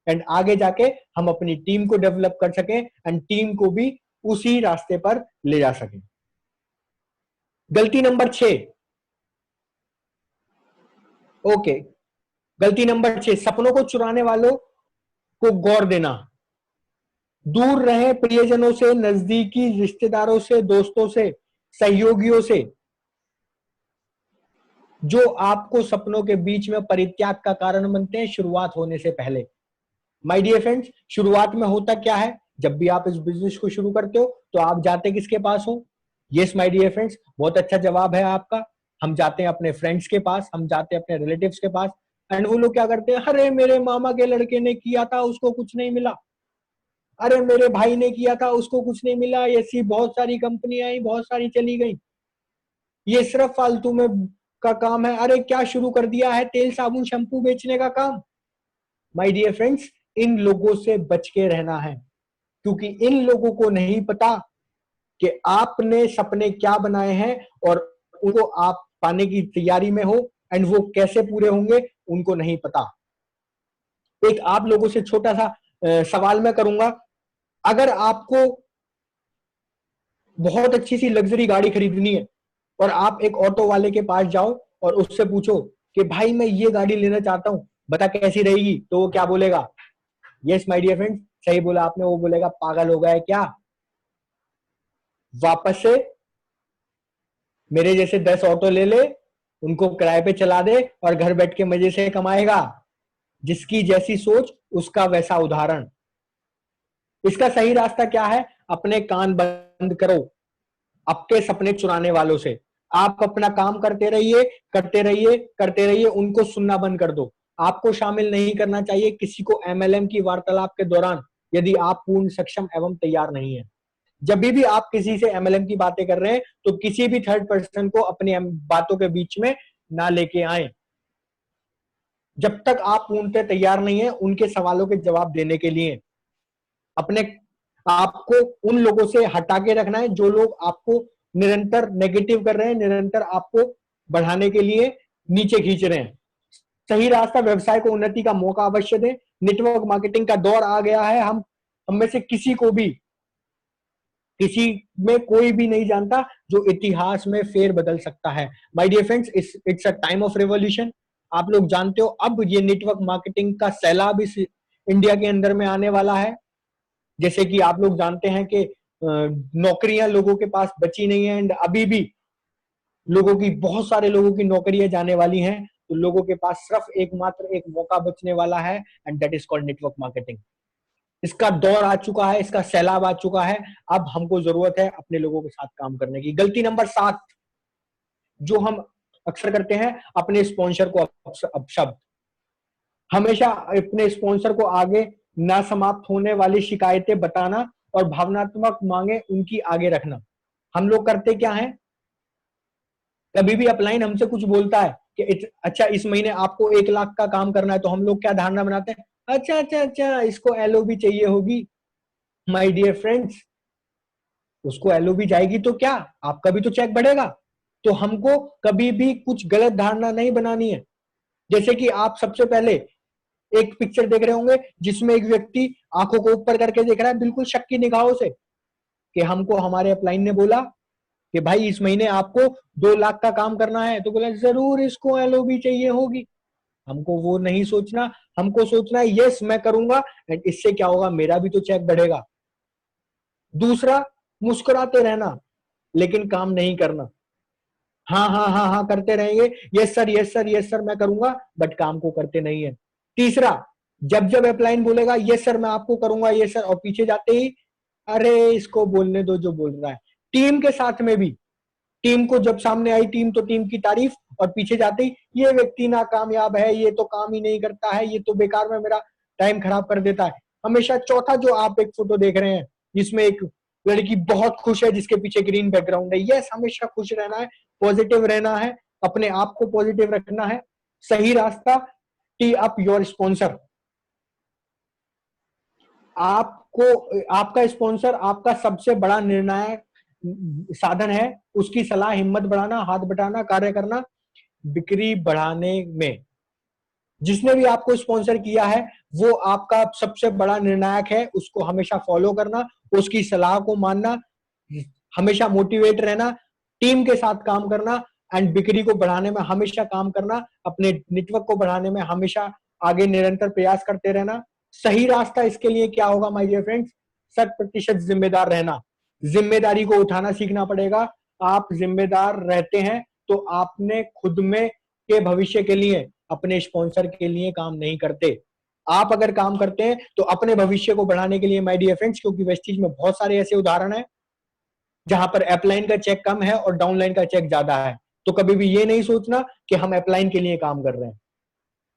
एंड आगे जाके हम अपनी टीम को डेवलप कर सके एंड टीम को भी उसी रास्ते पर ले जा सके। गलती नंबर 6, ओके, गलती नंबर 6, सपनों को चुराने वालों को गौर देना। दूर रहे प्रियजनों से, नजदीकी रिश्तेदारों से, दोस्तों से, सहयोगियों से, जो आपको सपनों के बीच में परित्याग का कारण बनते हैं शुरुआत होने से पहले। माय डियर फ्रेंड्स, शुरुआत में होता क्या है, जब भी आप इस बिजनेस को शुरू करते हो तो आप जाते किसके पास हो? यस माय डियर फ्रेंड्स, बहुत अच्छा जवाब है आपका। हम जाते हैं अपने फ्रेंड्स के पास, हम जाते हैं अपने रिलेटिव्स के पास, एंड वो लोग क्या करते हैं, अरे मेरे मामा के लड़के ने किया था उसको कुछ नहीं मिला, अरे मेरे भाई ने किया था उसको कुछ नहीं मिला, ऐसी बहुत सारी कंपनी आई, बहुत सारी चली गई, ये सिर्फ फालतू में का काम है, अरे क्या शुरू कर दिया है तेल साबुन शैम्पू बेचने का काम। माय डियर फ्रेंड्स, इन लोगों से बच के रहना है, क्योंकि इन लोगों को नहीं पता कि आपने सपने क्या बनाए हैं और उनको आप पाने की तैयारी में हो, एंड वो कैसे पूरे होंगे उनको नहीं पता। एक आप लोगों से छोटा सा सवाल मैं करूंगा, अगर आपको बहुत अच्छी सी लग्जरी गाड़ी खरीदनी है और आप एक ऑटो वाले के पास जाओ और उससे पूछो कि भाई मैं ये गाड़ी लेना चाहता हूं, बता कैसी रहेगी, तो वो क्या बोलेगा? यस माय डियर फ्रेंड, सही बोला आपने। वो बोलेगा पागल हो गया है क्या, वापस से मेरे जैसे 10 ऑटो ले ले, उनको किराए पे चला दे और घर बैठ के मजे से कमाएगा। जिसकी जैसी सोच उसका वैसा उदाहरण। इसका सही रास्ता क्या है? अपने कान बंद करो आपके सपने चुराने वालों से। आप अपना काम करते रहिए, करते रहिए, करते रहिए, उनको सुनना बंद कर दो। आपको शामिल नहीं करना चाहिए किसी को एमएलएम की वार्तालाप के दौरान, यदि आप पूर्ण सक्षम एवं तैयार नहीं है। जब भी आप किसी से एमएलएम की बातें कर रहे हैं तो किसी भी थर्ड पर्सन को अपनी बातों के बीच में ना लेके आए, जब तक आप पूर्णतः तैयार नहीं है उनके सवालों के जवाब देने के लिए। अपने आपको उन लोगों से हटा के रखना है जो लोग आपको निरंतर नेगेटिव कर रहे हैं, निरंतर आपको बढ़ाने के लिए नीचे खींच रहे हैं। सही रास्ता, व्यवसाय को उन्नति का मौका अवश्य दें। नेटवर्क मार्केटिंग का दौर आ गया है। हम में से किसी में कोई भी नहीं जानता जो इतिहास में फेर बदल सकता है। My dear friends, it's a time of revolution. आप लोग जानते हो अब ये नेटवर्क मार्केटिंग का सैलाब इस इंडिया के अंदर में आने वाला है। जैसे कि आप लोग जानते हैं कि नौकरियां लोगों के पास बची नहीं है, एंड अभी भी बहुत सारे लोगों की नौकरियां जाने वाली हैं। तो लोगों के पास सिर्फ एकमात्र एक मौका बचने वाला है, and that is called network marketing. इसका दौर आ चुका है, इसका सैलाब आ चुका है। अब हमको जरूरत है अपने लोगों के साथ काम करने की। गलती नंबर 7 जो हम अक्सर करते हैं, अपने स्पॉन्सर को अपशब्द। हमेशा अपने स्पॉन्सर को आगे ना समाप्त होने वाली शिकायतें बताना और भावनात्मक मांगे उनकी आगे रखना। हम लोग करते क्या है, कभी भी अपलाइन हमसे कुछ बोलता है कि अच्छा इस महीने आपको 1 लाख का काम करना है, तो हम लोग क्या धारणा बनाते हैं, अच्छा अच्छा अच्छा इसको एलओबी चाहिए होगी। माय डियर फ्रेंड्स, उसको एलओबी जाएगी तो क्या, आपका भी तो चेक बढ़ेगा। तो हमको कभी भी कुछ गलत धारणा नहीं बनानी है। जैसे कि आप सबसे पहले एक पिक्चर देख रहे होंगे जिसमें एक व्यक्ति आंखों को ऊपर करके देख रहा है बिल्कुल शक की निगाहों से, कि हमको हमारे अपलाइन ने बोला कि भाई इस महीने आपको 2 लाख का काम करना है, तो बोला जरूर इसको एलओबी चाहिए होगी। हमको वो नहीं सोचना, हमको सोचना है यस मैं करूंगा, एंड इससे क्या होगा, मेरा भी तो चेक बढ़ेगा। दूसरा, मुस्कुराते रहना लेकिन काम नहीं करना। हाँ हाँ हाँ हाँ करते रहेंगे, yes sir yes sir yes sir मैं करूंगा, बट काम को करते नहीं है। तीसरा, जब जब अपलाइन बोलेगा यस सर मैं आपको करूंगा यस सर, और पीछे जाते ही अरे इसको बोलने दो जो बोल रहा है। टीम के साथ में भी, टीम को जब सामने आई टीम तो टीम की तारीफ, और पीछे जाते ही ये व्यक्ति ना कामयाब है, ये तो काम ही नहीं करता है, ये तो बेकार में मेरा टाइम खराब कर देता है। हमेशा चौथा जो आप एक फोटो देख रहे हैं जिसमें एक लड़की बहुत खुश है जिसके पीछे ग्रीन बैकग्राउंड है, यस हमेशा खुश रहना है, पॉजिटिव रहना है, अपने आप को पॉजिटिव रखना है। सही रास्ता, टी अप योर स्पॉन्सर। आपको आपका स्पॉन्सर आपका सबसे बड़ा निर्णायक साधन है। उसकी सलाह, हिम्मत बढ़ाना, हाथ बटाना, कार्य करना, बिक्री बढ़ाने में। जिसने भी आपको स्पॉन्सर किया है वो आपका सबसे बड़ा निर्णायक है। उसको हमेशा फॉलो करना, उसकी सलाह को मानना, हमेशा मोटिवेट रहना, टीम के साथ काम करना, एंड बिक्री को बढ़ाने में हमेशा काम करना, अपने नेटवर्क को बढ़ाने में हमेशा आगे निरंतर प्रयास करते रहना। सही रास्ता इसके लिए क्या होगा माय डियर फ्रेंड्स, 100% जिम्मेदार रहना। जिम्मेदारी को उठाना सीखना पड़ेगा। आप जिम्मेदार रहते हैं तो आपने खुद में के भविष्य के लिए, अपने स्पॉन्सर के लिए काम नहीं करते। आप अगर काम करते हैं तो अपने भविष्य को बढ़ाने के लिए माय डियर फ्रेंड्स, क्योंकि वेस्टीज में बहुत सारे ऐसे उदाहरण हैं जहां पर अपलाइन का चेक कम है और डाउनलाइन का चेक ज्यादा है। तो कभी भी ये नहीं सोचना कि हम अपलाइन के लिए काम कर रहे हैं,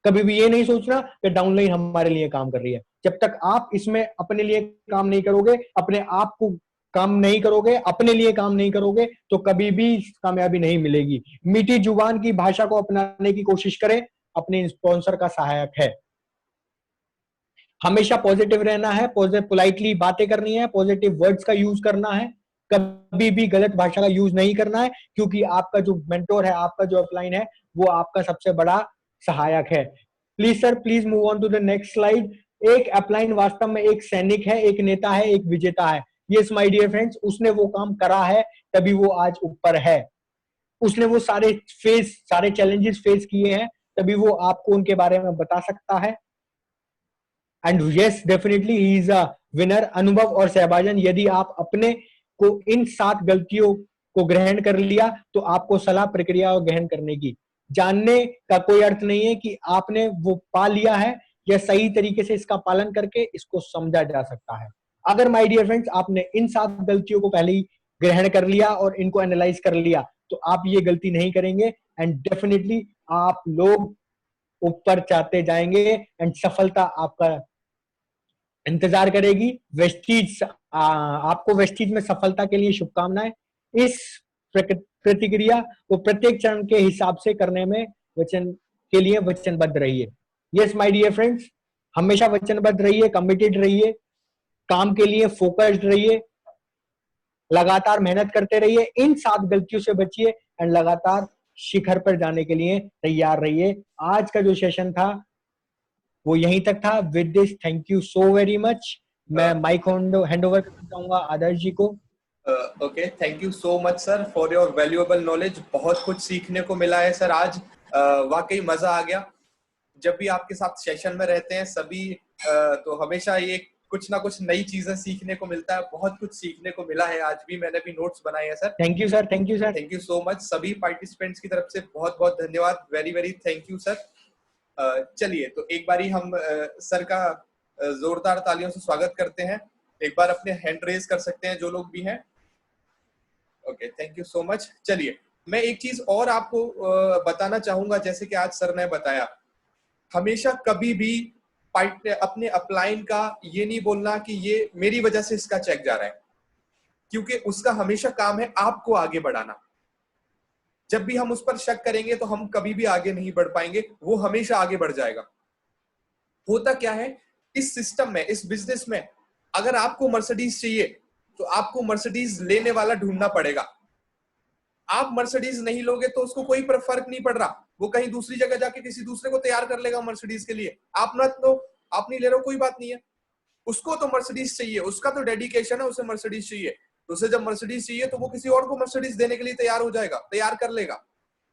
कभी भी ये नहीं सोचना कि डाउनलाइन हमारे लिए काम कर रही है। जब तक आप इसमें अपने लिए काम नहीं करोगे, अपने आप को काम नहीं करोगे, अपने लिए काम नहीं करोगे, तो कभी भी कामयाबी नहीं मिलेगी। मीठी जुबान की भाषा को अपनाने की कोशिश करें, अपने स्पॉन्सर का सहायक है। हमेशा पॉजिटिव रहना है, पोलाइटली बातें करनी है, पॉजिटिव वर्ड्स का यूज करना है, कभी भी गलत भाषा का यूज नहीं करना है, क्योंकि आपका जो मेंटोर है, आपका जो अपलाइन है, वो आपका सबसे बड़ा सहायक है। Please sir, please move on to the next slide. एक अपलाइन वास्तव में एक सैनिक है, एक नेता है, एक विजेता है। यस माय डियर फ्रेंड्स, उसने वो काम करा है तभी वो आज ऊपर है। उसने वो सारे चैलेंजेस फेस किए हैं, तभी वो आपको उनके बारे में बता सकता है। And yes, definitely he is a winner. अनुभव और सहभाजन, यदि आप अपने को इन 7 गलतियों को ग्रहण कर लिया तो आपको सलाह प्रक्रिया ग्रहण करने की जानने का कोई अर्थ नहीं है कि आपने वो पा लिया है या सही तरीके से इसका पालन करके इसको समझा जा सकता है। अगर माय डियर फ्रेंड्स आपने इन 7 गलतियों को पहले ही ग्रहण कर लिया और इनको एनालाइज कर लिया तो आप ये गलती नहीं करेंगे एंड डेफिनेटली आप लोग ऊपर चाहते जाएंगे एंड सफलता आपका इंतजार करेगी। वेस्टीज आपको वेस्टीज में सफलता के लिए शुभकामनाएं। इस प्रतिक्रिया को प्रत्येक चरण के हिसाब से करने में के लिए वचनबद्ध रहिए। यस माय डियर फ्रेंड्स, हमेशा वचनबद्ध रहिए, कमिटेड रहिए, काम के लिए फोकस्ड रहिए, लगातार मेहनत करते रहिए, इन 7 गलतियों से बचिए एंड लगातार शिखर पर जाने के लिए तैयार रहिए। आज का जो सेशन था वो यहीं तक था। With this thank you so very much. मैं माइक हैंड ओवर करना चाहूंगा आदर्श जी को। Okay, thank you so much sir for your valuable knowledge. बहुत कुछ सीखने को मिला है सर आज, वाकई मजा आ गया। जब भी आपके साथ सेशन में रहते हैं सभी तो हमेशा ये कुछ ना कुछ नई चीजें सीखने को मिलता है। बहुत कुछ सीखने को मिला है आज भी, मैंने भी नोट्स बनाए हैं sir. Thank you sir, thank you sir, thank you so much. सभी पार्टिसिपेंट्स की तरफ से बहुत बहुत धन्यवाद। Very very thank you sir. चलिए तो एक बारी हम सर का जोरदार तालियों से स्वागत करते हैं। एक बार अपने हैंड रेज कर सकते हैं जो लोग भी हैं। Okay, thank you so much. चलिए मैं एक चीज और आपको बताना चाहूंगा, जैसे कि आज सर ने बताया, हमेशा कभी भी अपने अपलाइन का ये नहीं बोलना कि ये मेरी वजह से इसका चेक जा रहा है, क्योंकि उसका हमेशा काम है आपको आगे बढ़ाना। जब भी हम उस पर शक करेंगे तो हम कभी भी आगे नहीं बढ़ पाएंगे, वो हमेशा आगे बढ़ जाएगा। होता क्या है इस सिस्टम में, इस बिजनेस में, अगर आपको मर्सिडीज चाहिए तो आपको मर्सिडीज लेने वाला ढूंढना पड़ेगा। आप मर्सिडीज नहीं लोगे तो उसको कोई फर्क नहीं पड़ रहा, वो कहीं दूसरी जगह जाके किसी दूसरे को तैयार कर लेगा मर्सिडीज के लिए। आप ना लो, आप नहीं ले रहे हो, कोई बात नहीं है, उसको तो मर्सिडीज चाहिए, उसका तो डेडिकेशन है, उसे मर्सिडीज चाहिए। तो उसे जब मर्सिडीज चाहिए तो वो किसी और को मर्सिडीज देने के लिए तैयार हो जाएगा, तैयार कर लेगा।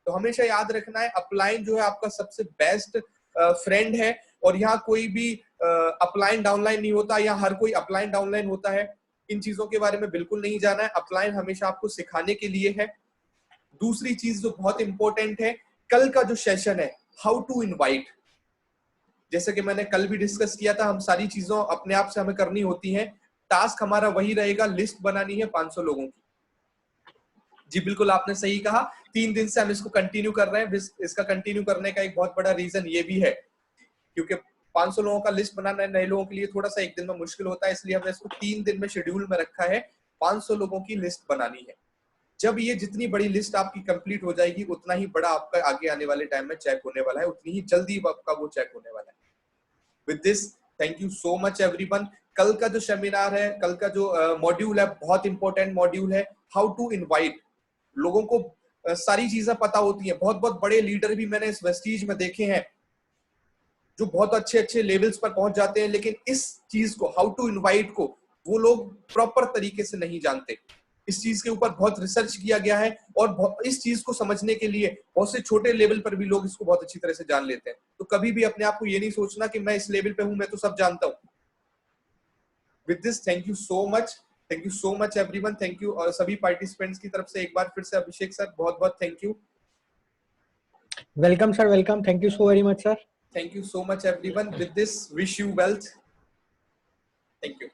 तो हमेशा याद रखना है अपलाइन जो है आपका सबसे बेस्ट फ्रेंड है। और यहाँ कोई भी अपलाइन डाउनलाइन नहीं होता, यहाँ हर कोई अपलाइन डाउनलाइन होता है। इन चीजों के बारे में बिल्कुल नहीं जाना है। अपलाइन हमेशा आपको सिखाने के लिए है। दूसरी चीज जो बहुत इंपॉर्टेंट है, कल का जो सेशन है हाउ टू इनवाइट, जैसे कि मैंने कल भी डिस्कस किया था, हम सारी चीजों अपने आप से हमें करनी होती हैं। टास्क हमारा वही रहेगा, लिस्ट बनानी है 500 लोगों की। जी बिल्कुल आपने सही कहा, 3 दिन से हम इसको कंटिन्यू कर रहे हैं। इसका कंटिन्यू करने का एक बहुत बड़ा रीजन ये भी है क्योंकि 500 लोगों का लिस्ट बनाना नए लोगों के लिए थोड़ा सा एक दिन में मुश्किल होता है, इसलिए हमने इसको 3 दिन में शेड्यूल में रखा है। 500 लोगों की लिस्ट बनानी है। जब ये जितनी बड़ी लिस्ट आपकी कंप्लीट हो जाएगी उतना ही बड़ा आपका आगे आने वाले टाइम में चेक होने वाला है, उतनी ही जल्दी आपका वो चेक होने वाला है। With this thank you so much everyone. कल का जो सेमिनार है, कल का जो मॉड्यूल है, बहुत इंपॉर्टेंट मॉड्यूल है, हाउ टू इनवाइट। लोगों को सारी चीजें पता होती हैं, बहुत बहुत बड़े लीडर भी मैंने इस वेस्टीज में देखे हैं जो बहुत अच्छे अच्छे लेवल्स पर पहुंच जाते हैं, लेकिन इस चीज को, हाउ टू इनवाइट को, वो लोग प्रॉपर तरीके से नहीं जानते। इस चीज के ऊपर बहुत रिसर्च किया गया है और इस चीज को समझने के लिए बहुत से छोटे लेवल पर भी लोग इसको बहुत अच्छी तरह से जान लेते हैं। तो कभी भी अपने आप को ये नहीं सोचना कि मैं इस लेवल पे हूं, मैं तो सब जानता हूं। With this thank you so much, thank you so much everyone, thank you. और सभी पार्टिसिपेंट्स की तरफ से एक बार फिर से अभिषेक सर बहुत बहुत thank you. Welcome sir, welcome, thank you so very much sir. Thank you so much everyone. With this, wish you wealth. Thank you.